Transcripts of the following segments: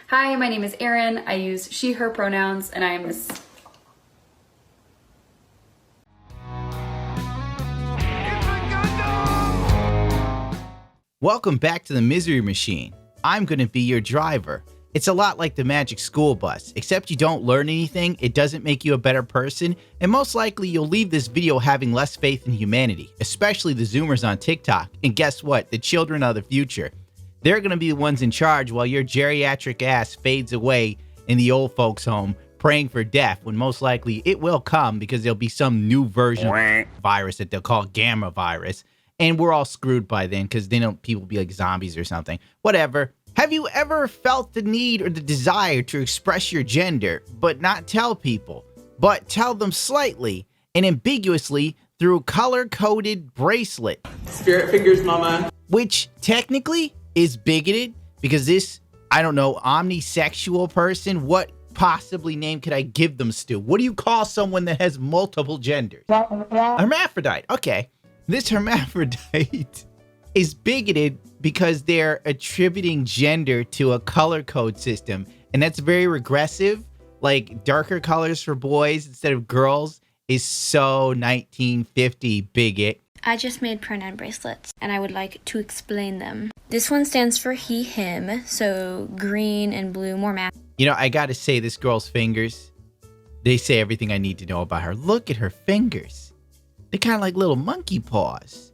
Hi, my name is Erin. I use she, her pronouns, and I am this. Welcome back to the Misery Machine. I'm going to be your driver. It's a lot like the Magic School Bus, except you don't learn anything, it doesn't make you a better person, and most likely you'll leave this video having less faith in humanity, especially the Zoomers on TikTok. And guess what? The children of the future. They're going to be the ones in charge while your geriatric ass fades away in the old folks' home, praying for death, when most likely it will come because there'll be some new version of virus that they'll call gamma virus. And we're all screwed by then because then people will be like zombies or something. Whatever. Have you ever felt the need or the desire to express your gender, but not tell people, but tell them slightly and ambiguously through a color-coded bracelet? Spirit fingers, mama. Which technically is bigoted because this, I don't know, omnisexual person, what possibly name could I give them, Stu? What do you call someone that has multiple genders? Hermaphrodite. Okay. This hermaphrodite is bigoted because they're attributing gender to a color code system, and that's very regressive. Like darker colors for boys instead of girls is so 1950 bigot. I just made pronoun bracelets, and I would like to explain them. This one stands for he, him, so green and blue, more math. You know, I gotta say, this girl's fingers, they say everything I need to know about her. Look at her fingers. They're kind of like little monkey paws.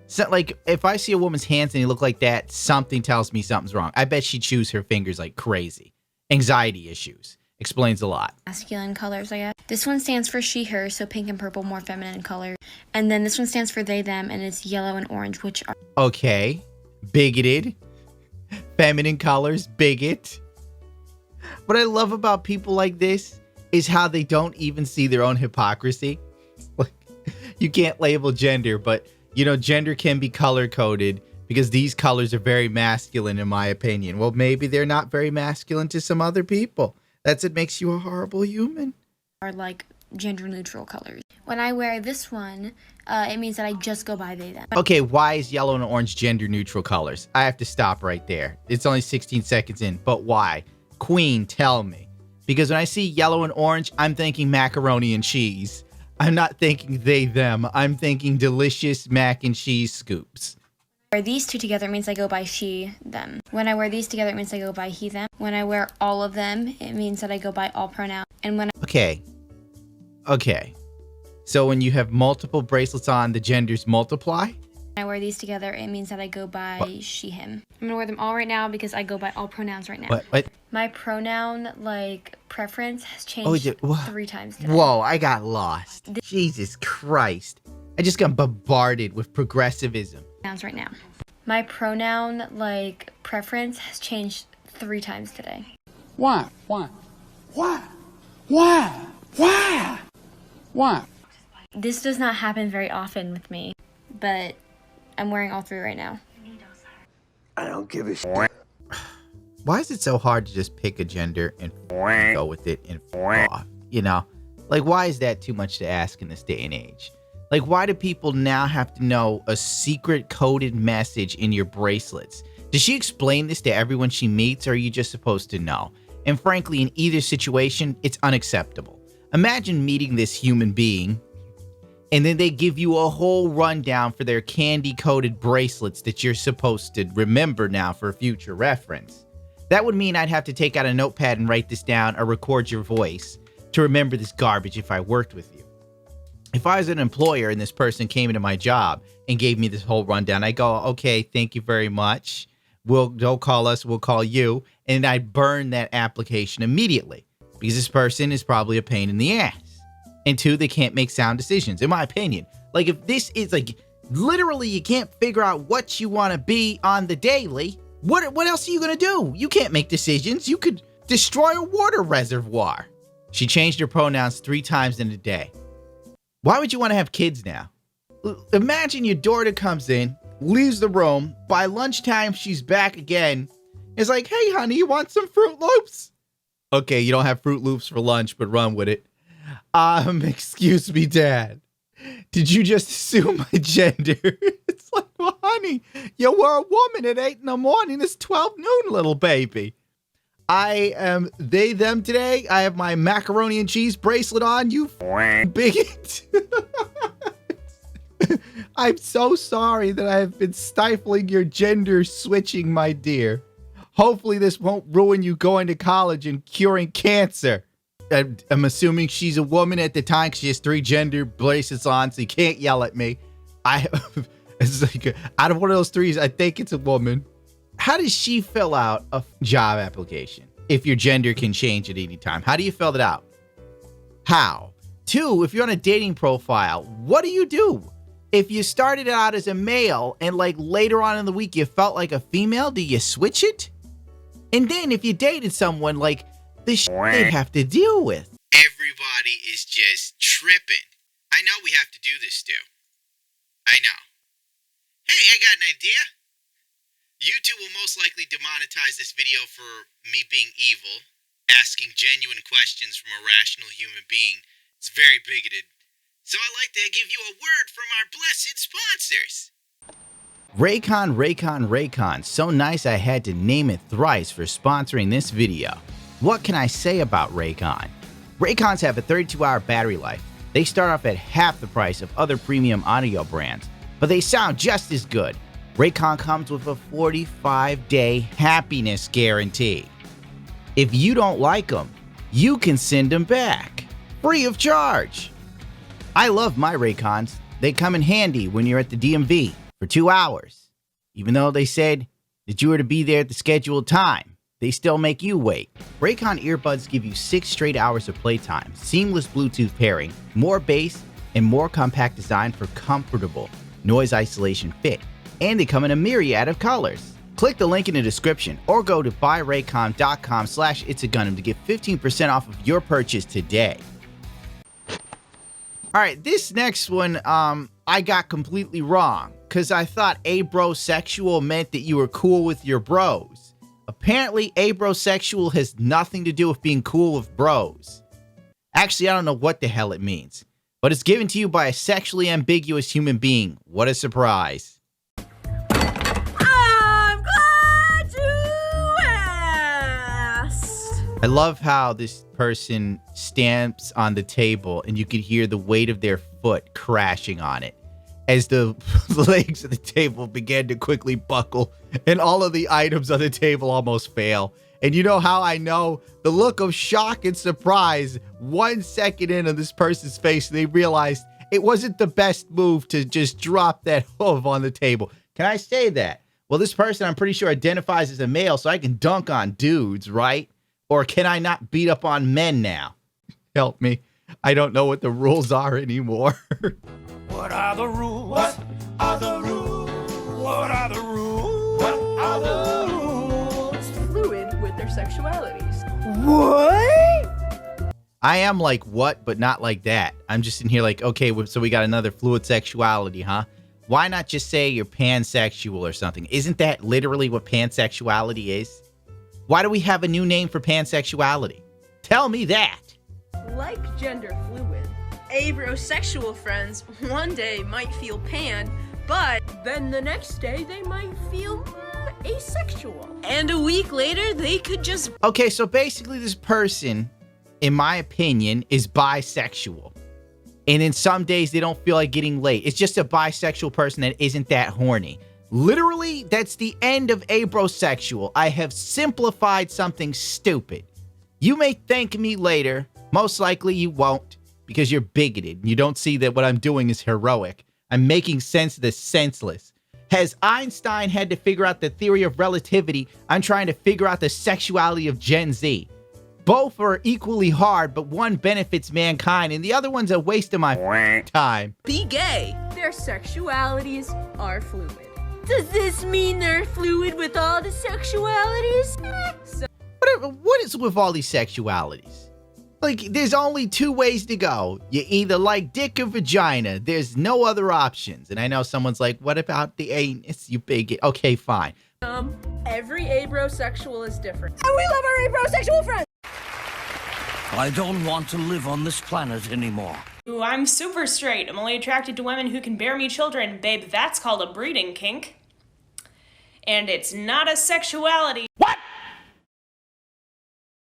So, like, if I see a woman's hands and they look like that, something tells me something's wrong. I bet she chews her fingers like crazy. Anxiety issues. Explains a lot. Masculine colors, I guess. This one stands for she, her, so pink and purple, more feminine color. And then this one stands for they, them, and it's yellow and orange, which are... Okay. Bigoted. Feminine colors. Bigot. What I love about people like this is how they don't even see their own hypocrisy. Like, you can't label gender, but, you know, gender can be color-coded because these colors are very masculine, in my opinion. Well, maybe they're not very masculine to some other people. That's what makes you a horrible human. Are like gender-neutral colors. When I wear this one, it means that I just go by they, them. Okay, why is yellow and orange gender-neutral colors? I have to stop right there. It's only 16 seconds in, but why? Queen, tell me. Because when I see yellow and orange, I'm thinking macaroni and cheese. I'm not thinking they, them. I'm thinking delicious mac and cheese scoops. When I wear these two together, it means I go by she, them. When I wear these together, it means I go by he, them. When I wear all of them, it means that I go by all pronouns. And when Okay. So when you have multiple bracelets on, the genders multiply? I wear these together, it means that I go by she, him. I'm gonna wear them all right now because I go by all pronouns right now. What? My pronoun, preference has changed 3 times today. Whoa, I got lost. Jesus Christ. I just got bombarded with progressivism. Pronouns right now. My pronoun, preference has changed 3 times today. Why? This does not happen very often with me, but I'm wearing all 3 right now. I don't give a shit. Why is it so hard to just pick a gender and go with it and off? You know? Like, why is that too much to ask in this day and age? Like, why do people now have to know a secret coded message in your bracelets? Does she explain this to everyone she meets, or are you just supposed to know? And frankly, in either situation, it's unacceptable. Imagine meeting this human being, and then they give you a whole rundown for their candy-coated bracelets that you're supposed to remember now for future reference. That would mean I'd have to take out a notepad and write this down or record your voice to remember this garbage if I worked with you. If I was an employer and this person came into my job and gave me this whole rundown, I go, okay, thank you very much. Don't call us, we'll call you. And I burn that application immediately because this person is probably a pain in the ass. And 2, they can't make sound decisions, in my opinion. Like, if this is literally you can't figure out what you want to be on the daily, what else are you going to do? You can't make decisions. You could destroy a water reservoir. She changed her pronouns 3 times in a day. Why would you want to have kids now? Imagine your daughter comes in, leaves the room. By lunchtime, she's back again. It's like, hey, honey, you want some Fruit Loops? Okay, you don't have Fruit Loops for lunch, but run with it. Excuse me, Dad. Did you just assume my gender? It's like, well, honey, you were a woman at 8 in the morning. It's 12 noon, little baby. I am they, them today. I have my macaroni and cheese bracelet on, you bigot. I'm so sorry that I have been stifling your gender switching, my dear. Hopefully this won't ruin you going to college and curing cancer. I'm assuming she's a woman at the time because she has 3 gender bracelets on, so you can't yell at me. It's like, out of one of those 3s, I think it's a woman. How does she fill out a job application if your gender can change at any time? How do you fill that out? How? 2, if you're on a dating profile, what do you do? If you started out as a male and like later on in the week you felt like a female, do you switch it? And then if you dated someone, like the shit they'd have to deal with. Everybody is just tripping. I know we have to do this, Stu. I know. Hey, I got an idea. YouTube will most likely demonetize this video for me being evil, asking genuine questions from a rational human being. It's very bigoted. So I'd like to give you a word from our blessed sponsors. Raycon. So nice I had to name it thrice for sponsoring this video. What can I say about Raycon? Raycons have a 32-hour battery life. They start off at half the price of other premium audio brands, but they sound just as good. Raycon comes with a 45-day happiness guarantee. If you don't like them, you can send them back, free of charge. I love my Raycons. They come in handy when you're at the DMV for 2 hours. Even though they said that you were to be there at the scheduled time, they still make you wait. Raycon earbuds give you 6 straight hours of playtime, seamless Bluetooth pairing, more bass, and more compact design for comfortable noise isolation fit. And they come in a myriad of colors. Click the link in the description or go to buyraycon.com/itsagundam to get 15% off of your purchase today. All right, this next one, I got completely wrong because I thought abrosexual meant that you were cool with your bros. Apparently, abrosexual has nothing to do with being cool with bros. Actually, I don't know what the hell it means, but it's given to you by a sexually ambiguous human being. What a surprise. I'm glad you asked. I love how this person stamps on the table and you could hear the weight of their foot crashing on it as the legs of the table began to quickly buckle and all of the items on the table almost fail. And you know how I know? The look of shock and surprise 1 second in on this person's face, they realized it wasn't the best move to just drop that hoof on the table. Can I say that? Well, this person I'm pretty sure identifies as a male, so I can dunk on dudes, right? Or can I not beat up on men now? Help me. I don't know what the rules are anymore. What are the rules? What are the rules? What are the rules? What are the rules? Fluid with their sexualities. What? I am like what, but not like that. I'm just in here like, okay, so we got another fluid sexuality, huh? Why not just say you're pansexual or something? Isn't that literally what pansexuality is? Why do we have a new name for pansexuality? Tell me that. Like gender fluid, abrosexual friends one day might feel pan, but then the next day they might feel asexual. And a week later, they could just... Okay, so basically this person, in my opinion, is bisexual. And then some days they don't feel like getting laid. It's just a bisexual person that isn't that horny. Literally, that's the end of abrosexual. I have simplified something stupid. You may thank me later. Most likely you won't, because you're bigoted. You don't see that what I'm doing is heroic. I'm making sense of the senseless. Has Einstein had to figure out the theory of relativity? I'm trying to figure out the sexuality of Gen Z. Both are equally hard, but one benefits mankind and the other one's a waste of my time. be gay. Their sexualities are fluid. Does this mean they're fluid with all the sexualities? What is with all these sexualities? Like, there's only 2 ways to go. You either like dick or vagina. There's no other options. And I know someone's like, what about the anus, you bigot? Okay, fine. Every abrosexual is different. And we love our abrosexual friends! I don't want to live on this planet anymore. Ooh, I'm super straight. I'm only attracted to women who can bear me children. Babe, that's called a breeding kink. And it's not a sexuality.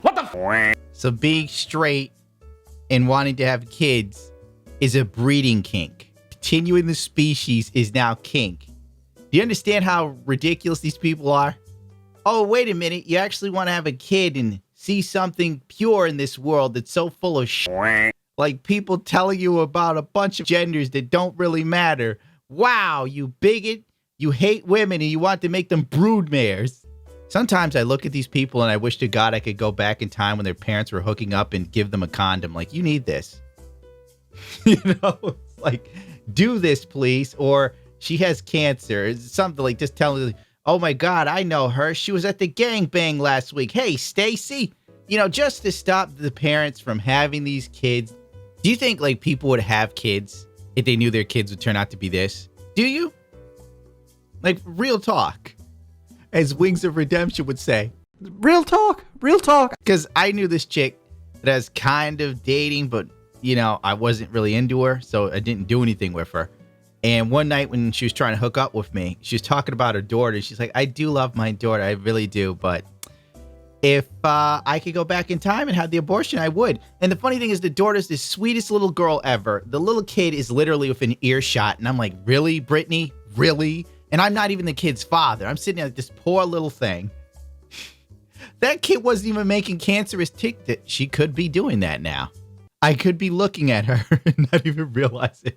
What the So being straight and wanting to have kids is a breeding kink. Continuing the species is now kink. Do you understand how ridiculous these people are? Oh, wait a minute. You actually want to have a kid and see something pure in this world that's so full of shit. Like people telling you about a bunch of genders that don't really matter. Wow, you bigot. You hate women and you want to make them broodmares. Sometimes I look at these people and I wish to God I could go back in time when their parents were hooking up and give them a condom. Like, you need this. You know, it's like, do this, please. Or she has cancer. It's something like just telling her, oh my God, I know her. She was at the gangbang last week. Hey, Stacy. You know, just to stop the parents from having these kids. Do you think like people would have kids if they knew their kids would turn out to be this? Do you? Like, real talk. As Wings of Redemption would say. Real talk. Real talk. Because I knew this chick that I was kind of dating, but, you know, I wasn't really into her, so I didn't do anything with her. And one night when she was trying to hook up with me, she was talking about her daughter. She's like, I do love my daughter. I really do. But if I could go back in time and have the abortion, I would. And the funny thing is the daughter's the sweetest little girl ever. The little kid is literally within earshot. And I'm like, really, Brittany? Really? And I'm not even the kid's father. I'm sitting there like this poor little thing. That kid wasn't even making cancerous tick that she could be doing that now. I could be looking at her and not even realize it.